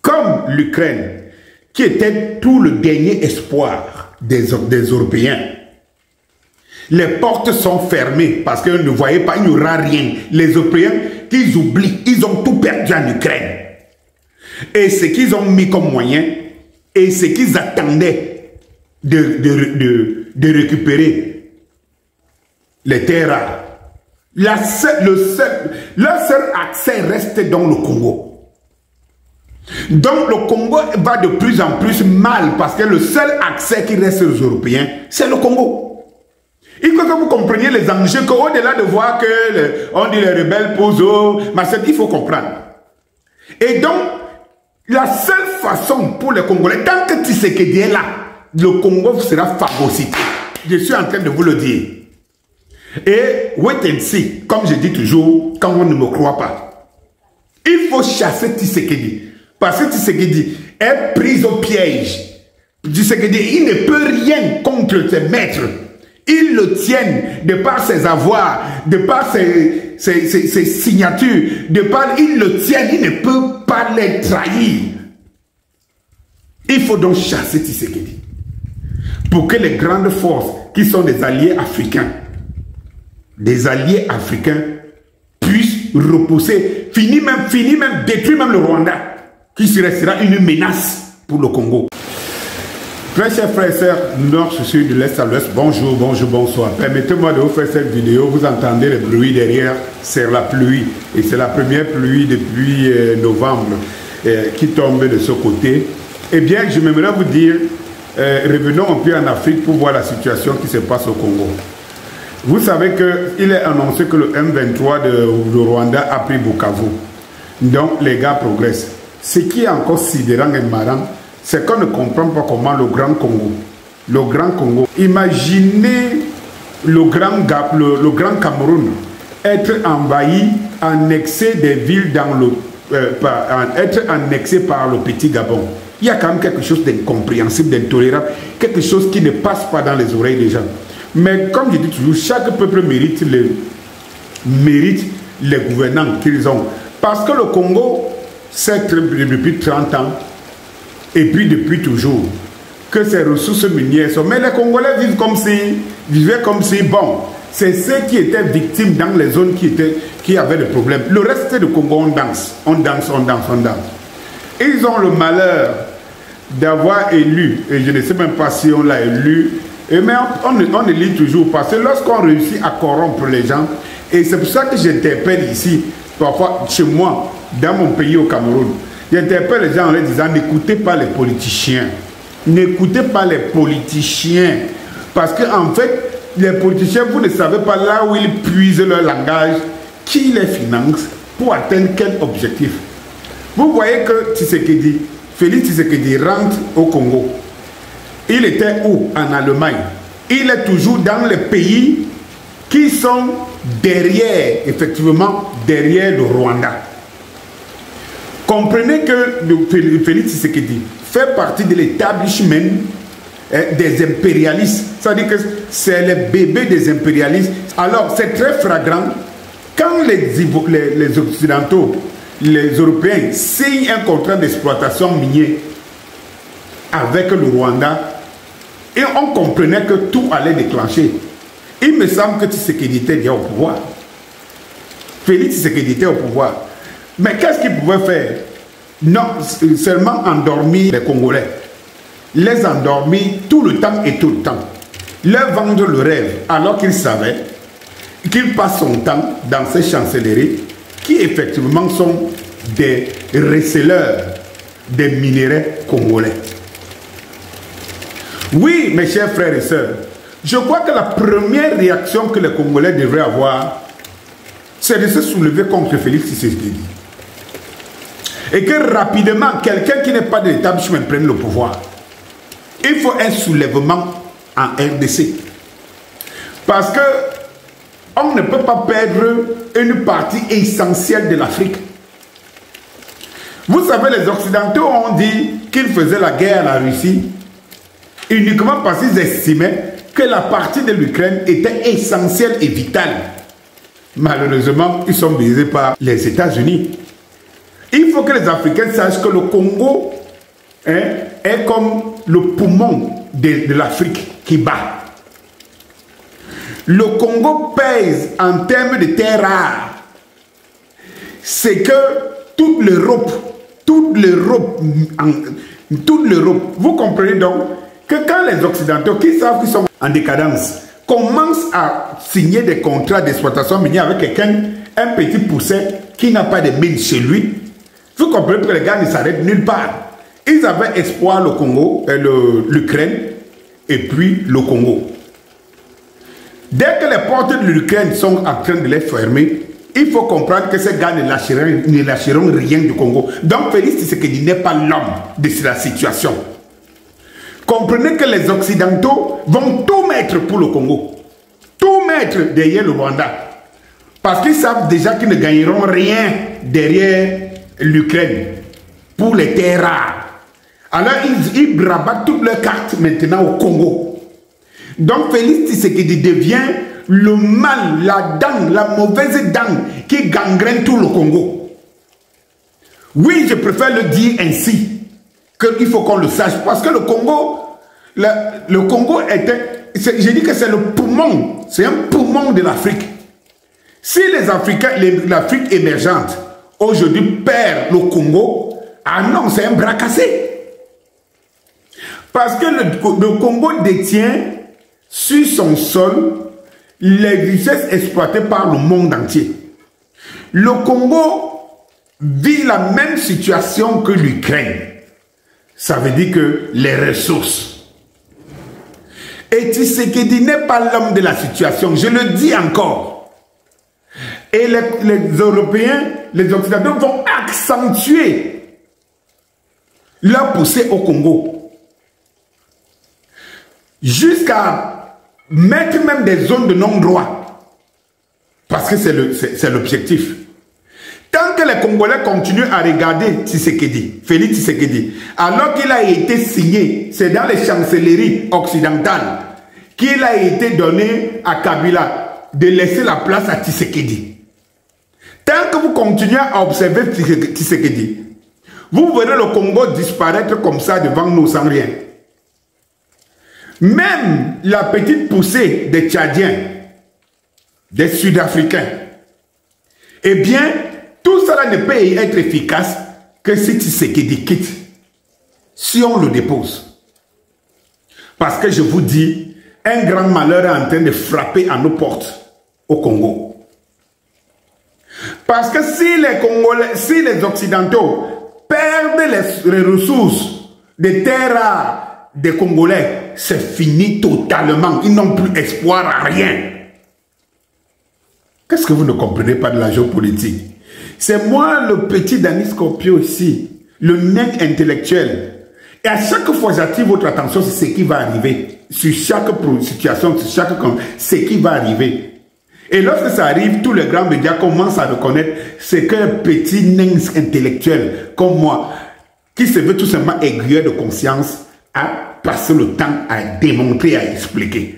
comme l'Ukraine, qui était tout le dernier espoir des Européens, les portes sont fermées parce qu'ils ne voyaient pas, il n'y aura rien. Les Européens, qu'ils oublient, ils ont tout perdu en Ukraine. Et ce qu'ils ont mis comme moyen, et ce qu'ils attendaient de récupérer, les terres rares. Leur seul accès reste dans le Congo. Donc le Congo va de plus en plus mal parce que le seul accès qui reste aux Européens, c'est le Congo. Il faut que vous compreniez les enjeux, qu'au-delà de voir que on dit les rebelles posent, il faut comprendre. Et donc, la seule façon pour les Congolais, tant que Tshisekedi est là, le Congo sera phagocyté. Je suis en train de vous le dire. Et wait and see, comme je dis toujours, quand on ne me croit pas. Il faut chasser Tshisekedi. Parce que Tshisekedi est pris au piège. Tshisekedi, il ne peut rien contre ses maîtres. Ils le tiennent de par ses avoirs, de par ses signatures, de par ils le tiennent, il ne peut pas les trahir. Il faut donc chasser Tshisekedi pour que les grandes forces qui sont des alliés africains puissent repousser, finir même, détruire même le Rwanda, qui restera une menace pour le Congo. Très chers frères et sœurs, nord, sud, de l'est à l'ouest, bonjour, bonsoir. Permettez-moi de vous faire cette vidéo. Vous entendez le bruit derrière, c'est la pluie. Et c'est la première pluie depuis novembre qui tombe de ce côté. Eh bien, je m'aimerais vous dire, revenons un peu en Afrique pour voir la situation qui se passe au Congo. Vous savez qu'il est annoncé que le M23 de Rwanda a pris Bukavu. Donc, les gars progressent. Ce qui est encore sidérant et marrant, c'est qu'on ne comprend pas comment le Grand Congo, imaginez le Grand Cameroun être envahi, annexé des villes être annexé par le petit Gabon. Il y a quand même quelque chose d'incompréhensible, d'intolérable, quelque chose qui ne passe pas dans les oreilles des gens. Mais comme je dis toujours, chaque peuple mérite les gouvernants qu'ils ont. Parce que le Congo, c'est depuis 30 ans, et puis depuis toujours, que ces ressources minières sont. Mais les Congolais vivaient comme si, bon, c'est ceux qui étaient victimes dans les zones qui avaient des problèmes. Le reste du Congo, on danse. Ils ont le malheur d'avoir élu, et je ne sais même pas si on l'a élu, mais on élit toujours, parce que lorsqu'on réussit à corrompre les gens, et c'est pour ça que j'interpelle ici, parfois chez moi, dans mon pays au Cameroun, j'interpelle les gens en leur disant, n'écoutez pas les politiciens. N'écoutez pas les politiciens. Parce qu'en fait, les politiciens, vous ne savez pas là où ils puisent leur langage, qui les finance, pour atteindre quel objectif. Vous voyez que Félix Tshisekedi rentre au Congo. Il était où? En Allemagne. Il est toujours dans les pays qui sont derrière, effectivement, derrière le Rwanda. Comprenez que Félix Tshisekedi fait partie de l'établissement des impérialistes. C'est-à-dire que c'est le bébé des impérialistes. Alors, c'est très flagrant quand les Occidentaux, les Européens, signent un contrat d'exploitation minière avec le Rwanda, et on comprenait que tout allait déclencher. Il me semble que Tshisekedi était déjà au pouvoir. Félix Tshisekedi était au pouvoir. Mais qu'est-ce qu'il pouvait faire? Non, seulement endormir les Congolais. Les endormir tout le temps et tout le temps. Leur vendre le rêve, alors qu'il savait qu'il passe son temps dans ces chancelleries qui effectivement sont des receleurs des minéraux congolais. Oui, mes chers frères et sœurs, je crois que la première réaction que les Congolais devraient avoir, c'est de se soulever contre Félix Tshisekedi. Et que rapidement, quelqu'un qui n'est pas de l'établissement prenne le pouvoir. Il faut un soulèvement en RDC. Parce que on ne peut pas perdre une partie essentielle de l'Afrique. Vous savez, les Occidentaux ont dit qu'ils faisaient la guerre à la Russie uniquement parce qu'ils estimaient que la partie de l'Ukraine était essentielle et vitale. Malheureusement, ils sont visés par les États-Unis. Il faut que les Africains sachent que le Congo est comme le poumon de l'Afrique qui bat. Le Congo pèse en termes de terres rares. C'est que toute l'Europe, vous comprenez donc que quand les Occidentaux qui savent qu'ils sont en décadence commencent à signer des contrats d'exploitation minière avec quelqu'un, un petit poussin qui n'a pas de mine chez lui, vous comprenez que les gars ne s'arrêtent nulle part. Ils avaient espoir le Congo, l'Ukraine et puis le Congo. Dès que les portes de l'Ukraine sont en train de les fermer, il faut comprendre que ces gars ne lâcheront rien du Congo. Donc Félix Tshisekedi n'est pas l'homme de la situation. Comprenez que les Occidentaux vont tout mettre pour le Congo. Tout mettre derrière le Rwanda. Parce qu'ils savent déjà qu'ils ne gagneront rien derrière l'Ukraine pour les terres rares. Alors ils rabattent toutes leurs cartes maintenant au Congo. Donc Félix Tshisekedi devient le mal, la dent, la mauvaise dent qui gangrène tout le Congo. Oui, je préfère le dire ainsi, qu'il faut qu'on le sache. Parce que le Congo était, je dis que c'est le poumon, c'est un poumon de l'Afrique. Si les Africains, l'Afrique émergente, aujourd'hui perd le Congo, ah non, c'est un bras cassé. Parce que le Congo détient sur son sol les richesses exploitées par le monde entier. Le Congo vit la même situation que l'Ukraine. Ça veut dire que les ressources. Et Tshisekedi n'est pas l'homme de la situation, je le dis encore. Et les Européens, les Occidentaux vont accentuer leur poussée au Congo. Jusqu'à mettre même des zones de non-droit. Parce que c'est l'objectif. Tant que les Congolais continuent à regarder Tshisekedi, Félix Tshisekedi, alors qu'il a été signé, c'est dans les chancelleries occidentales, qu'il a été donné à Kabila de laisser la place à Tshisekedi. Tant que vous continuez à observer Tshisekedi, vous verrez le Congo disparaître comme ça devant nous sans rien. Même la petite poussée des Tchadiens, des Sud-Africains, eh bien, tout cela ne peut être efficace que si Tshisekedi quitte, si on le dépose. Parce que je vous dis, un grand malheur est en train de frapper à nos portes au Congo. Parce que si les Congolais, si les Occidentaux perdent les ressources des terres rares des Congolais, c'est fini totalement. Ils n'ont plus espoir à rien. Qu'est-ce que vous ne comprenez pas de la géopolitique? C'est moi, le petit Dani Scorpio ici, le nain intellectuel. Et à chaque fois, j'attire votre attention sur ce qui va arriver. Sur chaque situation, sur chaque... ce qui va arriver. Et lorsque ça arrive, tous les grands médias commencent à reconnaître ce qu'un petit nain intellectuel comme moi, qui se veut tout simplement aiguilleur de conscience, a passé le temps à démontrer, à expliquer.